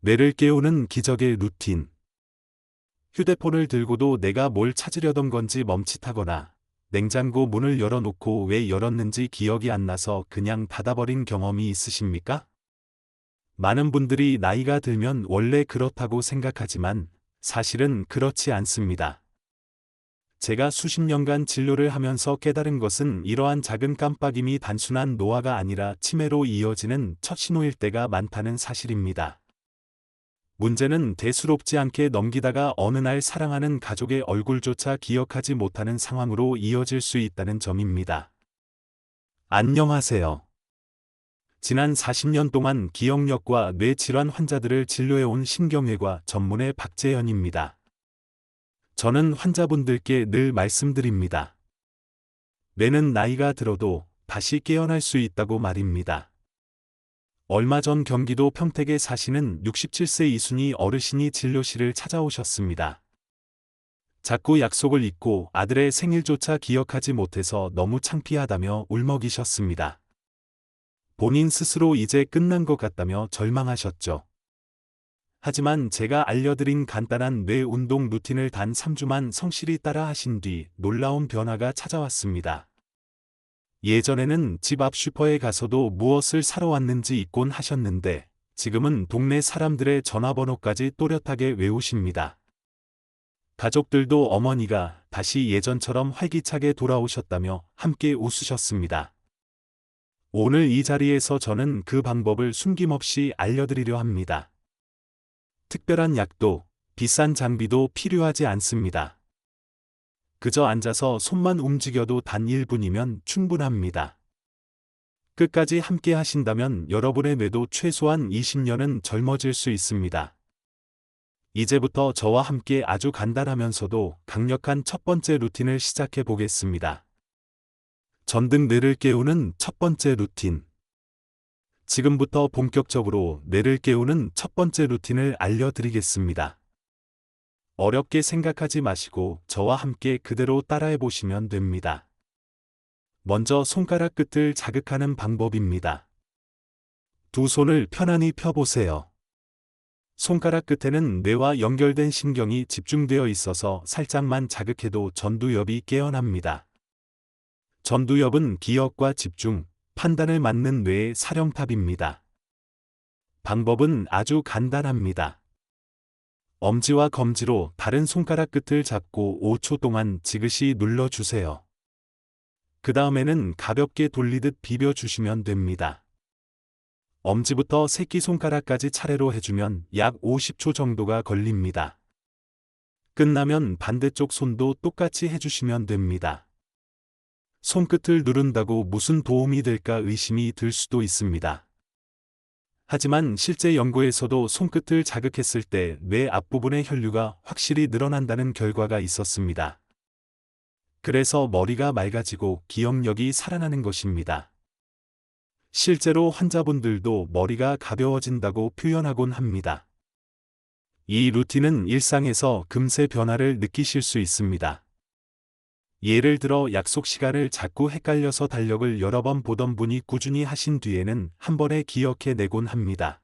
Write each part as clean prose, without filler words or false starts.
뇌를 깨우는 기적의 루틴. 휴대폰을 들고도 내가 뭘 찾으려던 건지 멈칫하거나 냉장고 문을 열어놓고 왜 열었는지 기억이 안 나서 그냥 닫아버린 경험이 있으십니까? 많은 분들이 나이가 들면 원래 그렇다고 생각하지만 사실은 그렇지 않습니다. 제가 수십 년간 진료를 하면서 깨달은 것은 이러한 작은 깜빡임이 단순한 노화가 아니라 치매로 이어지는 첫 신호일 때가 많다는 사실입니다. 문제는 대수롭지 않게 넘기다가 어느 날 사랑하는 가족의 얼굴조차 기억하지 못하는 상황으로 이어질 수 있다는 점입니다. 안녕하세요. 지난 40년 동안 기억력과 뇌질환 환자들을 진료해온 신경외과 전문의 박재현입니다. 저는 환자분들께 늘 말씀드립니다. 뇌는 나이가 들어도 다시 깨어날 수 있다고 말입니다. 얼마 전 경기도 평택에 사시는 67세 이순희 어르신이 진료실을 찾아오셨습니다. 자꾸 약속을 잊고 아들의 생일조차 기억하지 못해서 너무 창피하다며 울먹이셨습니다. 본인 스스로 이제 끝난 것 같다며 절망하셨죠. 하지만 제가 알려드린 간단한 뇌 운동 루틴을 단 3주만 성실히 따라 하신 뒤 놀라운 변화가 찾아왔습니다. 예전에는 집 앞 슈퍼에 가서도 무엇을 사러 왔는지 잊곤 하셨는데 지금은 동네 사람들의 전화번호까지 또렷하게 외우십니다. 가족들도 어머니가 다시 예전처럼 활기차게 돌아오셨다며 함께 웃으셨습니다. 오늘 이 자리에서 저는 그 방법을 숨김없이 알려드리려 합니다. 특별한 약도, 비싼 장비도 필요하지 않습니다. 그저 앉아서 손만 움직여도 단 1분이면 충분합니다. 끝까지 함께 하신다면 여러분의 뇌도 최소한 20년은 젊어질 수 있습니다. 이제부터 저와 함께 아주 간단하면서도 강력한 첫 번째 루틴을 시작해 보겠습니다. 전등 뇌를 깨우는 첫 번째 루틴. 지금부터 본격적으로 뇌를 깨우는 첫 번째 루틴을 알려드리겠습니다. 어렵게 생각하지 마시고 저와 함께 그대로 따라해 보시면 됩니다. 먼저 손가락 끝을 자극하는 방법입니다. 두 손을 편안히 펴보세요. 손가락 끝에는 뇌와 연결된 신경이 집중되어 있어서 살짝만 자극해도 전두엽이 깨어납니다. 전두엽은 기억과 집중, 판단을 맡는 뇌의 사령탑입니다. 방법은 아주 간단합니다. 엄지와 검지로 다른 손가락 끝을 잡고 5초 동안 지그시 눌러주세요. 그 다음에는 가볍게 돌리듯 비벼주시면 됩니다. 엄지부터 새끼손가락까지 차례로 해주면 약 50초 정도가 걸립니다. 끝나면 반대쪽 손도 똑같이 해주시면 됩니다. 손끝을 누른다고 무슨 도움이 될까 의심이 들 수도 있습니다. 하지만 실제 연구에서도 손끝을 자극했을 때 뇌 앞부분의 혈류가 확실히 늘어난다는 결과가 있었습니다. 그래서 머리가 맑아지고 기억력이 살아나는 것입니다. 실제로 환자분들도 머리가 가벼워진다고 표현하곤 합니다. 이 루틴은 일상에서 금세 변화를 느끼실 수 있습니다. 예를 들어 약속 시간을 자꾸 헷갈려서 달력을 여러 번 보던 분이 꾸준히 하신 뒤에는 한 번에 기억해내곤 합니다.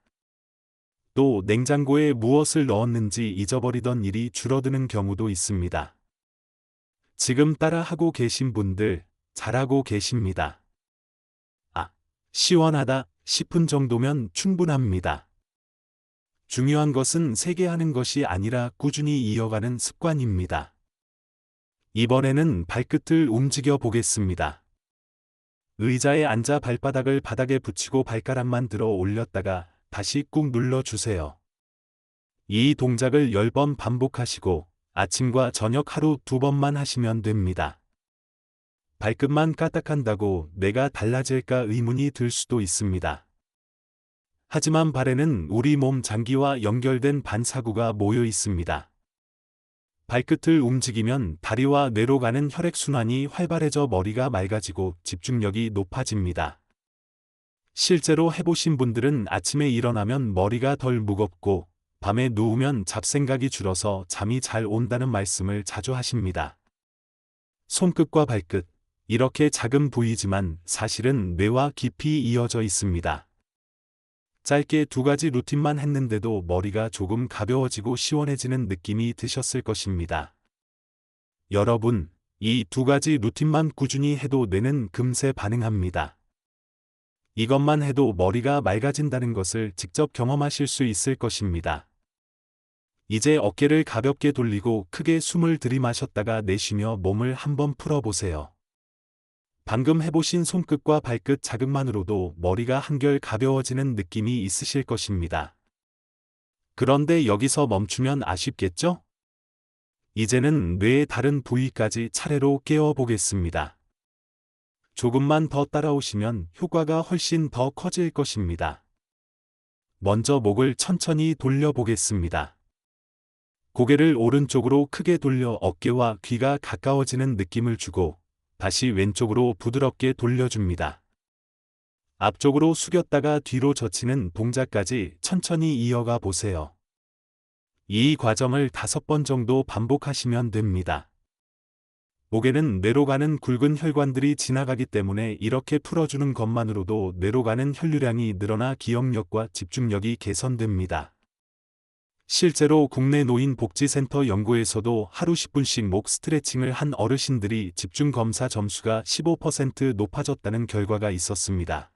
또 냉장고에 무엇을 넣었는지 잊어버리던 일이 줄어드는 경우도 있습니다. 지금 따라하고 계신 분들, 잘하고 계십니다. 시원하다 싶은 정도면 충분합니다. 중요한 것은 세게 하는 것이 아니라 꾸준히 이어가는 습관입니다. 이번에는 발끝을 움직여 보겠습니다. 의자에 앉아 발바닥을 바닥에 붙이고 발가락만 들어 올렸다가 다시 꾹 눌러주세요. 이 동작을 10번 반복하시고 아침과 저녁 하루 2번만 하시면 됩니다. 발끝만 까딱한다고 뇌가 달라질까 의문이 들 수도 있습니다. 하지만 발에는 우리 몸 장기와 연결된 반사구가 모여 있습니다. 발끝을 움직이면 다리와 뇌로 가는 혈액순환이 활발해져 머리가 맑아지고 집중력이 높아집니다. 실제로 해보신 분들은 아침에 일어나면 머리가 덜 무겁고 밤에 누우면 잡생각이 줄어서 잠이 잘 온다는 말씀을 자주 하십니다. 손끝과 발끝, 이렇게 작은 부위지만 사실은 뇌와 깊이 이어져 있습니다. 짧게 2가지 루틴만 했는데도 머리가 조금 가벼워지고 시원해지는 느낌이 드셨을 것입니다. 여러분, 이 2가지 루틴만 꾸준히 해도 뇌는 금세 반응합니다. 이것만 해도 머리가 맑아진다는 것을 직접 경험하실 수 있을 것입니다. 이제 어깨를 가볍게 돌리고 크게 숨을 들이마셨다가 내쉬며 몸을 한번 풀어보세요. 방금 해보신 손끝과 발끝 자극만으로도 머리가 한결 가벼워지는 느낌이 있으실 것입니다. 그런데 여기서 멈추면 아쉽겠죠? 이제는 뇌의 다른 부위까지 차례로 깨워보겠습니다. 조금만 더 따라오시면 효과가 훨씬 더 커질 것입니다. 먼저 목을 천천히 돌려보겠습니다. 고개를 오른쪽으로 크게 돌려 어깨와 귀가 가까워지는 느낌을 주고 다시 왼쪽으로 부드럽게 돌려줍니다. 앞쪽으로 숙였다가 뒤로 젖히는 동작까지 천천히 이어가 보세요. 이 과정을 5번 정도 반복하시면 됩니다. 목에는 뇌로 가는 굵은 혈관들이 지나가기 때문에 이렇게 풀어주는 것만으로도 뇌로 가는 혈류량이 늘어나 기억력과 집중력이 개선됩니다. 실제로 국내 노인복지센터 연구에서도 하루 10분씩 목 스트레칭을 한 어르신들이 집중검사 점수가 15% 높아졌다는 결과가 있었습니다.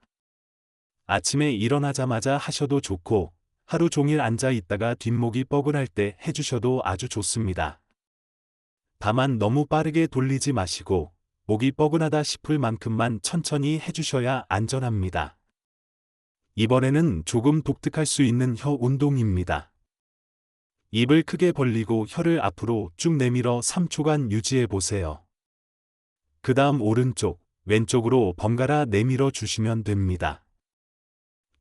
아침에 일어나자마자 하셔도 좋고 하루 종일 앉아 있다가 뒷목이 뻐근할 때 해주셔도 아주 좋습니다. 다만 너무 빠르게 돌리지 마시고 목이 뻐근하다 싶을 만큼만 천천히 해주셔야 안전합니다. 이번에는 조금 독특할 수 있는 혀 운동입니다. 입을 크게 벌리고 혀를 앞으로 쭉 내밀어 3초간 유지해 보세요. 그 다음 오른쪽, 왼쪽으로 번갈아 내밀어 주시면 됩니다.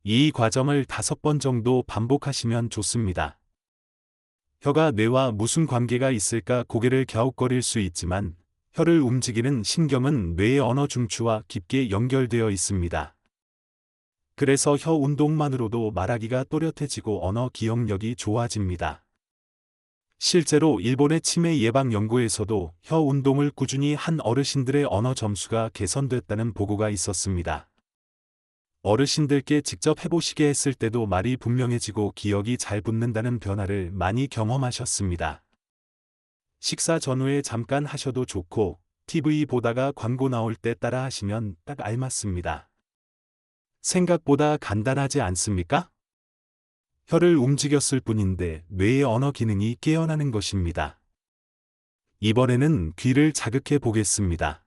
이 과정을 5번 정도 반복하시면 좋습니다. 혀가 뇌와 무슨 관계가 있을까 고개를 갸웃거릴 수 있지만 혀를 움직이는 신경은 뇌의 언어 중추와 깊게 연결되어 있습니다. 그래서 혀 운동만으로도 말하기가 또렷해지고 언어 기억력이 좋아집니다. 실제로 일본의 치매 예방 연구에서도 혀 운동을 꾸준히 한 어르신들의 언어 점수가 개선됐다는 보고가 있었습니다. 어르신들께 직접 해보시게 했을 때도 말이 분명해지고 기억이 잘 붙는다는 변화를 많이 경험하셨습니다. 식사 전후에 잠깐 하셔도 좋고 TV 보다가 광고 나올 때 따라 하시면 딱 알맞습니다. 생각보다 간단하지 않습니까? 혀를 움직였을 뿐인데 뇌의 언어 기능이 깨어나는 것입니다. 이번에는 귀를 자극해 보겠습니다.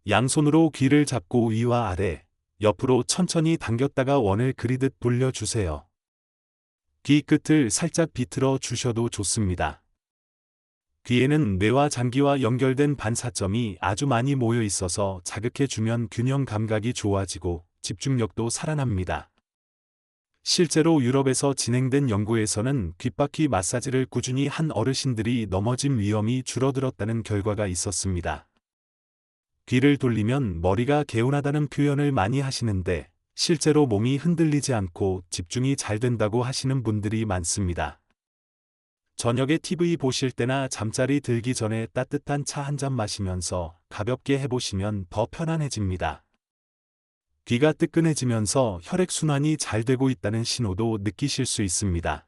양손으로 귀를 잡고 위와 아래, 옆으로 천천히 당겼다가 원을 그리듯 돌려주세요. 귀 끝을 살짝 비틀어 주셔도 좋습니다. 귀에는 뇌와 장기와 연결된 반사점이 아주 많이 모여 있어서 자극해 주면 균형 감각이 좋아지고 집중력도 살아납니다. 실제로 유럽에서 진행된 연구에서는 귓바퀴 마사지를 꾸준히 한 어르신들이 넘어짐 위험이 줄어들었다는 결과가 있었습니다. 귀를 돌리면 머리가 개운하다는 표현을 많이 하시는데 실제로 몸이 흔들리지 않고 집중이 잘 된다고 하시는 분들이 많습니다. 저녁에 TV 보실 때나 잠자리 들기 전에 따뜻한 차 한 잔 마시면서 가볍게 해보시면 더 편안해집니다. 귀가 뜨끈해지면서 혈액순환이 잘 되고 있다는 신호도 느끼실 수 있습니다.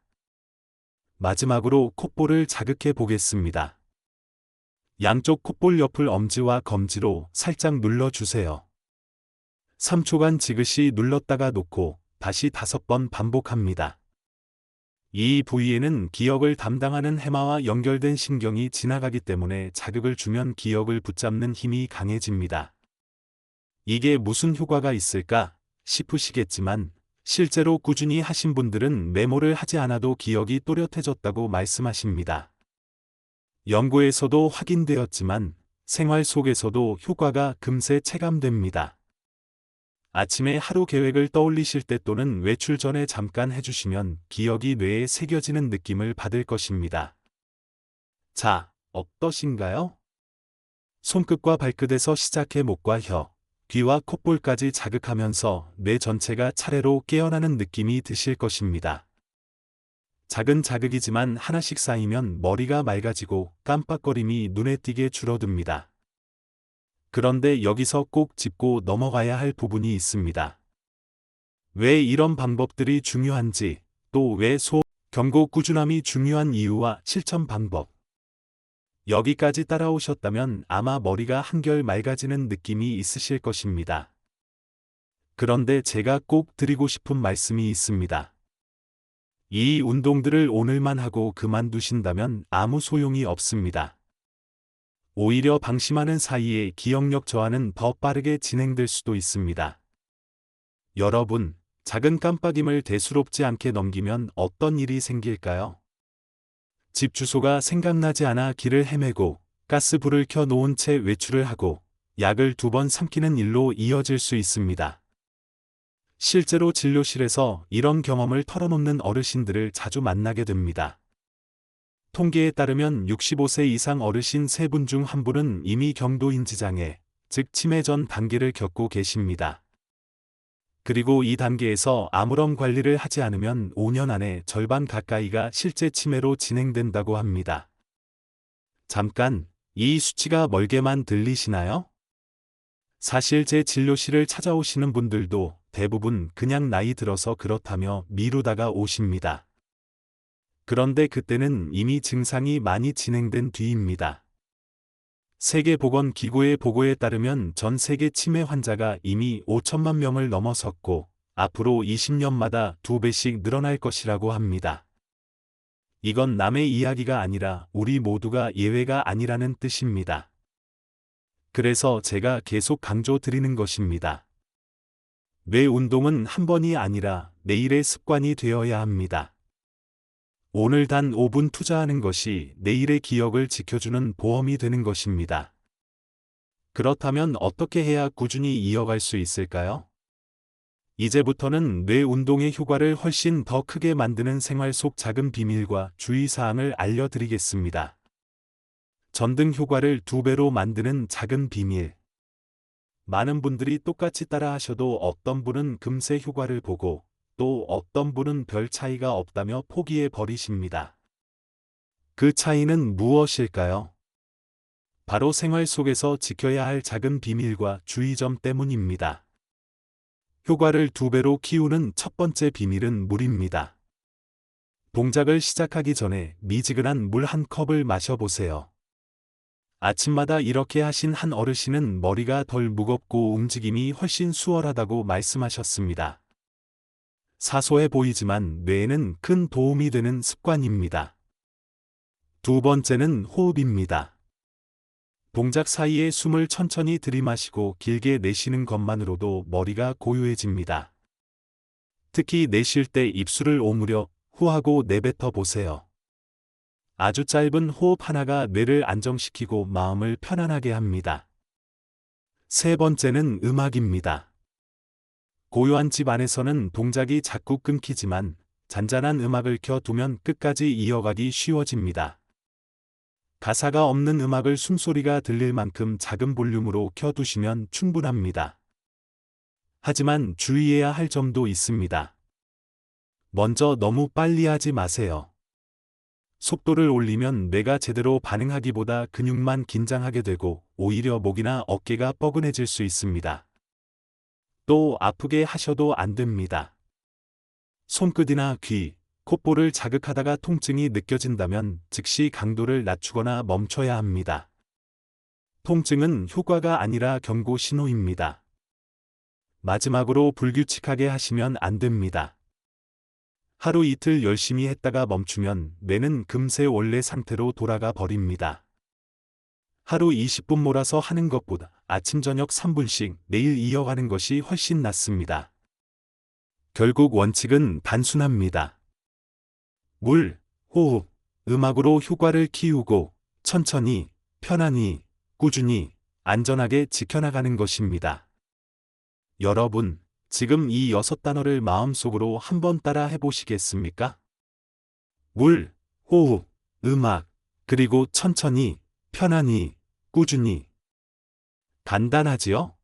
마지막으로 콧볼을 자극해 보겠습니다. 양쪽 콧볼 옆을 엄지와 검지로 살짝 눌러주세요. 3초간 지그시 눌렀다가 놓고 다시 5번 반복합니다. 이 부위에는 기억을 담당하는 해마와 연결된 신경이 지나가기 때문에 자극을 주면 기억을 붙잡는 힘이 강해집니다. 이게 무슨 효과가 있을까 싶으시겠지만 실제로 꾸준히 하신 분들은 메모를 하지 않아도 기억이 또렷해졌다고 말씀하십니다. 연구에서도 확인되었지만 생활 속에서도 효과가 금세 체감됩니다. 아침에 하루 계획을 떠올리실 때 또는 외출 전에 잠깐 해주시면 기억이 뇌에 새겨지는 느낌을 받을 것입니다. 자, 어떠신가요? 손끝과 발끝에서 시작해 목과 혀, 귀와 콧볼까지 자극하면서 뇌 전체가 차례로 깨어나는 느낌이 드실 것입니다. 작은 자극이지만 하나씩 쌓이면 머리가 맑아지고 깜빡거림이 눈에 띄게 줄어듭니다. 그런데 여기서 꼭 짚고 넘어가야 할 부분이 있습니다. 왜 이런 방법들이 중요한지, 또 왜 경고 꾸준함이 중요한 이유와 실천 방법. 여기까지 따라오셨다면 아마 머리가 한결 맑아지는 느낌이 있으실 것입니다. 그런데 제가 꼭 드리고 싶은 말씀이 있습니다. 이 운동들을 오늘만 하고 그만두신다면 아무 소용이 없습니다. 오히려 방심하는 사이에 기억력 저하는 더 빠르게 진행될 수도 있습니다. 여러분, 작은 깜빡임을 대수롭지 않게 넘기면 어떤 일이 생길까요? 집 주소가 생각나지 않아 길을 헤매고 가스불을 켜 놓은 채 외출을 하고 약을 2번 삼키는 일로 이어질 수 있습니다. 실제로 진료실에서 이런 경험을 털어놓는 어르신들을 자주 만나게 됩니다. 통계에 따르면 65세 이상 어르신 3분 중 1분은 이미 경도인지장애, 즉 치매 전 단계를 겪고 계십니다. 그리고 이 단계에서 아무런 관리를 하지 않으면 5년 안에 절반 가까이가 실제 치매로 진행된다고 합니다. 잠깐, 이 수치가 멀게만 들리시나요? 사실 제 진료실을 찾아오시는 분들도 대부분 그냥 나이 들어서 그렇다며 미루다가 오십니다. 그런데 그때는 이미 증상이 많이 진행된 뒤입니다. 세계보건기구의 보고에 따르면 전 세계 치매 환자가 이미 5천만 명을 넘어섰고 앞으로 20년마다 2배씩 늘어날 것이라고 합니다. 이건 남의 이야기가 아니라 우리 모두가 예외가 아니라는 뜻입니다. 그래서 제가 계속 강조드리는 것입니다. 뇌 운동은 한 번이 아니라 매일의 습관이 되어야 합니다. 오늘 단 5분 투자하는 것이 내일의 기억을 지켜주는 보험이 되는 것입니다. 그렇다면 어떻게 해야 꾸준히 이어갈 수 있을까요? 이제부터는 뇌 운동의 효과를 훨씬 더 크게 만드는 생활 속 작은 비밀과 주의사항을 알려드리겠습니다. 전등 효과를 2배로 만드는 작은 비밀. 많은 분들이 똑같이 따라 하셔도 어떤 분은 금세 효과를 보고 또 어떤 분은 별 차이가 없다며 포기해 버리십니다. 그 차이는 무엇일까요? 바로 생활 속에서 지켜야 할 작은 비밀과 주의점 때문입니다. 효과를 2배로 키우는 첫 번째 비밀은 물입니다. 동작을 시작하기 전에 미지근한 물 한 컵을 마셔보세요. 아침마다 이렇게 하신 한 어르신은 머리가 덜 무겁고 움직임이 훨씬 수월하다고 말씀하셨습니다. 사소해 보이지만 뇌에는 큰 도움이 되는 습관입니다. 2번째는 호흡입니다. 동작 사이에 숨을 천천히 들이마시고 길게 내쉬는 것만으로도 머리가 고요해집니다. 특히 내쉴 때 입술을 오므려 후하고 내뱉어 보세요. 아주 짧은 호흡 하나가 뇌를 안정시키고 마음을 편안하게 합니다. 3번째는 음악입니다. 고요한 집 안에서는 동작이 자꾸 끊기지만 잔잔한 음악을 켜두면 끝까지 이어가기 쉬워집니다. 가사가 없는 음악을 숨소리가 들릴 만큼 작은 볼륨으로 켜두시면 충분합니다. 하지만 주의해야 할 점도 있습니다. 먼저 너무 빨리 하지 마세요. 속도를 올리면 뇌가 제대로 반응하기보다 근육만 긴장하게 되고 오히려 목이나 어깨가 뻐근해질 수 있습니다. 또 아프게 하셔도 안 됩니다. 손끝이나 귀, 콧볼을 자극하다가 통증이 느껴진다면 즉시 강도를 낮추거나 멈춰야 합니다. 통증은 효과가 아니라 경고 신호입니다. 마지막으로 불규칙하게 하시면 안 됩니다. 하루 이틀 열심히 했다가 멈추면 뇌는 금세 원래 상태로 돌아가 버립니다. 하루 20분 몰아서 하는 것보다 아침 저녁 3분씩 매일 이어가는 것이 훨씬 낫습니다. 결국 원칙은 단순합니다. 물, 호흡, 음악으로 효과를 키우고 천천히, 편안히, 꾸준히, 안전하게 지켜나가는 것입니다. 여러분, 지금 이 6단어를 마음속으로 한번 따라 해보시겠습니까? 물, 호흡, 음악, 그리고 천천히, 편안히, 꾸준히. 간단하지요?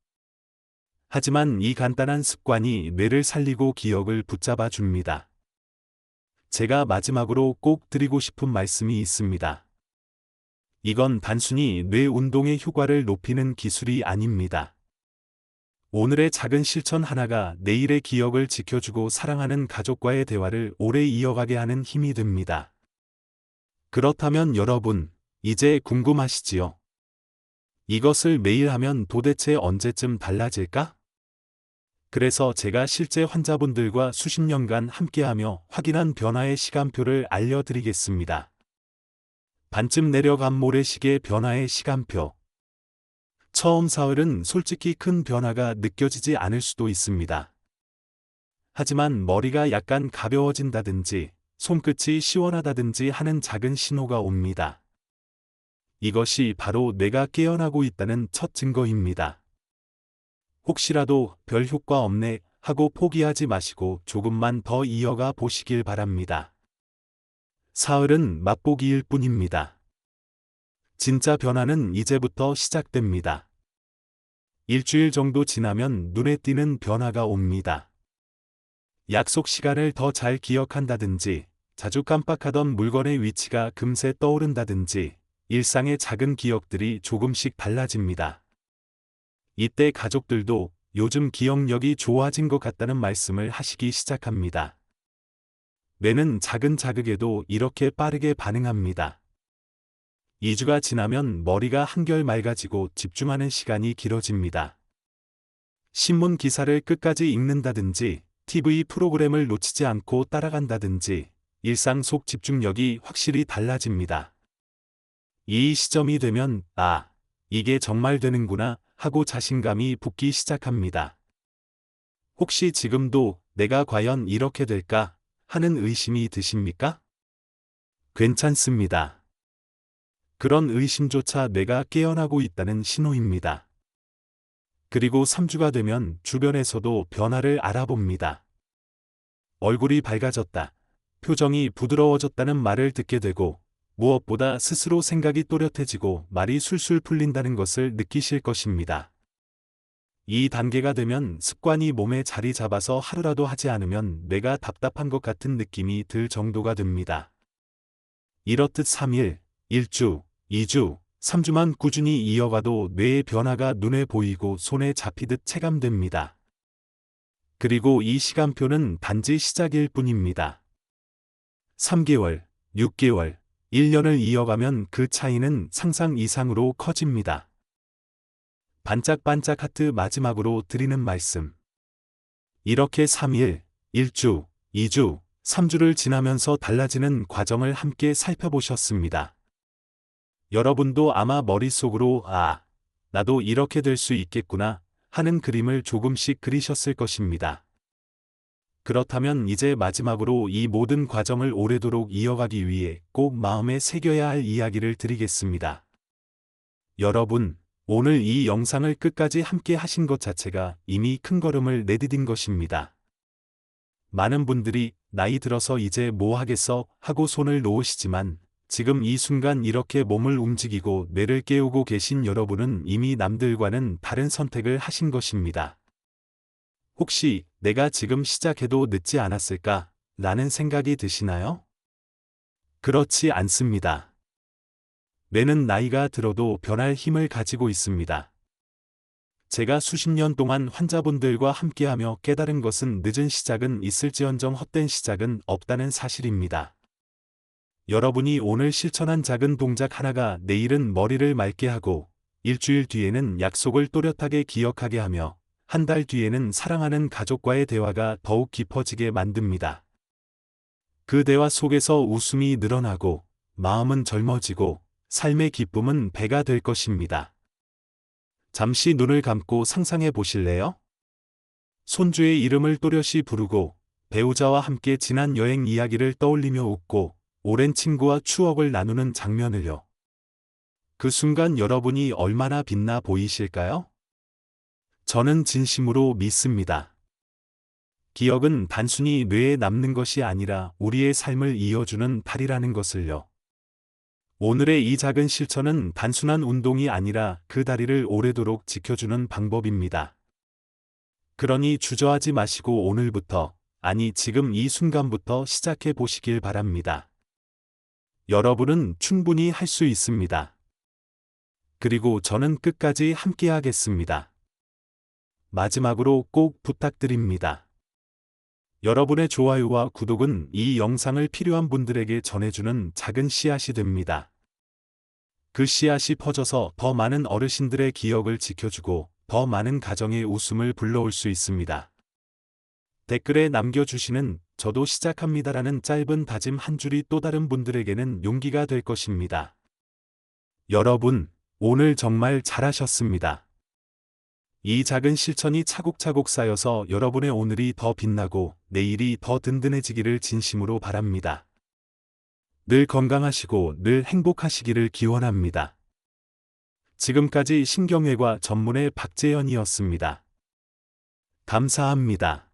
하지만 이 간단한 습관이 뇌를 살리고 기억을 붙잡아 줍니다. 제가 마지막으로 꼭 드리고 싶은 말씀이 있습니다. 이건 단순히 뇌 운동의 효과를 높이는 기술이 아닙니다. 오늘의 작은 실천 하나가 내일의 기억을 지켜주고 사랑하는 가족과의 대화를 오래 이어가게 하는 힘이 됩니다. 그렇다면 여러분, 이제 궁금하시지요? 이것을 매일 하면 도대체 언제쯤 달라질까? 그래서 제가 실제 환자분들과 수십 년간 함께하며 확인한 변화의 시간표를 알려드리겠습니다. 반쯤 내려간 모래시계 변화의 시간표. 처음 사흘은 솔직히 큰 변화가 느껴지지 않을 수도 있습니다. 하지만 머리가 약간 가벼워진다든지 손끝이 시원하다든지 하는 작은 신호가 옵니다. 이것이 바로 뇌가 깨어나고 있다는 첫 증거입니다. 혹시라도 별 효과 없네 하고 포기하지 마시고 조금만 더 이어가 보시길 바랍니다. 사흘은 맛보기일 뿐입니다. 진짜 변화는 이제부터 시작됩니다. 일주일 정도 지나면 눈에 띄는 변화가 옵니다. 약속 시간을 더 잘 기억한다든지, 자주 깜빡하던 물건의 위치가 금세 떠오른다든지, 일상의 작은 기억들이 조금씩 달라집니다. 이때 가족들도 요즘 기억력이 좋아진 것 같다는 말씀을 하시기 시작합니다. 뇌는 작은 자극에도 이렇게 빠르게 반응합니다. 2주가 지나면 머리가 한결 맑아지고 집중하는 시간이 길어집니다. 신문 기사를 끝까지 읽는다든지, TV 프로그램을 놓치지 않고 따라간다든지, 일상 속 집중력이 확실히 달라집니다. 이 시점이 되면, 이게 정말 되는구나 하고 자신감이 붙기 시작합니다. 혹시 지금도 내가 과연 이렇게 될까 하는 의심이 드십니까? 괜찮습니다. 그런 의심조차 뇌가 깨어나고 있다는 신호입니다. 그리고 3주가 되면 주변에서도 변화를 알아봅니다. 얼굴이 밝아졌다, 표정이 부드러워졌다는 말을 듣게 되고, 무엇보다 스스로 생각이 또렷해지고 말이 술술 풀린다는 것을 느끼실 것입니다. 이 단계가 되면 습관이 몸에 자리 잡아서 하루라도 하지 않으면 뇌가 답답한 것 같은 느낌이 들 정도가 됩니다. 이렇듯 3일, 1주, 2주, 3주만 꾸준히 이어가도 뇌의 변화가 눈에 보이고 손에 잡히듯 체감됩니다. 그리고 이 시간표는 단지 시작일 뿐입니다. 3개월, 6개월, 1년을 이어가면 그 차이는 상상 이상으로 커집니다. 반짝반짝 하트 마지막으로 드리는 말씀. 이렇게 3일, 1주, 2주, 3주를 지나면서 달라지는 과정을 함께 살펴보셨습니다. 여러분도 아마 머릿속으로 나도 이렇게 될 수 있겠구나 하는 그림을 조금씩 그리셨을 것입니다. 그렇다면 이제 마지막으로 이 모든 과정을 오래도록 이어가기 위해 꼭 마음에 새겨야 할 이야기를 드리겠습니다. 여러분, 오늘 이 영상을 끝까지 함께 하신 것 자체가 이미 큰 걸음을 내디딘 것입니다. 많은 분들이 나이 들어서 이제 뭐 하겠어 하고 손을 놓으시지만 지금 이 순간 이렇게 몸을 움직이고 뇌를 깨우고 계신 여러분은 이미 남들과는 다른 선택을 하신 것입니다. 혹시 내가 지금 시작해도 늦지 않았을까 라는 생각이 드시나요? 그렇지 않습니다. 뇌는 나이가 들어도 변할 힘을 가지고 있습니다. 제가 수십 년 동안 환자분들과 함께하며 깨달은 것은 늦은 시작은 있을지언정 헛된 시작은 없다는 사실입니다. 여러분이 오늘 실천한 작은 동작 하나가 내일은 머리를 맑게 하고, 일주일 뒤에는 약속을 또렷하게 기억하게 하며, 한 달 뒤에는 사랑하는 가족과의 대화가 더욱 깊어지게 만듭니다. 그 대화 속에서 웃음이 늘어나고, 마음은 젊어지고, 삶의 기쁨은 배가 될 것입니다. 잠시 눈을 감고 상상해 보실래요? 손주의 이름을 또렷이 부르고, 배우자와 함께 지난 여행 이야기를 떠올리며 웃고, 오랜 친구와 추억을 나누는 장면을요. 그 순간 여러분이 얼마나 빛나 보이실까요? 저는 진심으로 믿습니다. 기억은 단순히 뇌에 남는 것이 아니라 우리의 삶을 이어주는 달이라는 것을요. 오늘의 이 작은 실천은 단순한 운동이 아니라 그 다리를 오래도록 지켜주는 방법입니다. 그러니 주저하지 마시고 오늘부터, 지금 이 순간부터 시작해 보시길 바랍니다. 여러분은 충분히 할 수 있습니다. 그리고 저는 끝까지 함께 하겠습니다. 마지막으로 꼭 부탁드립니다. 여러분의 좋아요와 구독은 이 영상을 필요한 분들에게 전해주는 작은 씨앗이 됩니다. 그 씨앗이 퍼져서 더 많은 어르신들의 기억을 지켜주고 더 많은 가정의 웃음을 불러올 수 있습니다. 댓글에 남겨주시는 "저도 시작합니다라는 짧은 다짐 한 줄이 또 다른 분들에게는 용기가 될 것입니다. 여러분, 오늘 정말 잘하셨습니다. 이 작은 실천이 차곡차곡 쌓여서 여러분의 오늘이 더 빛나고 내일이 더 든든해지기를 진심으로 바랍니다. 늘 건강하시고 늘 행복하시기를 기원합니다. 지금까지 신경외과 전문의 박재현이었습니다. 감사합니다.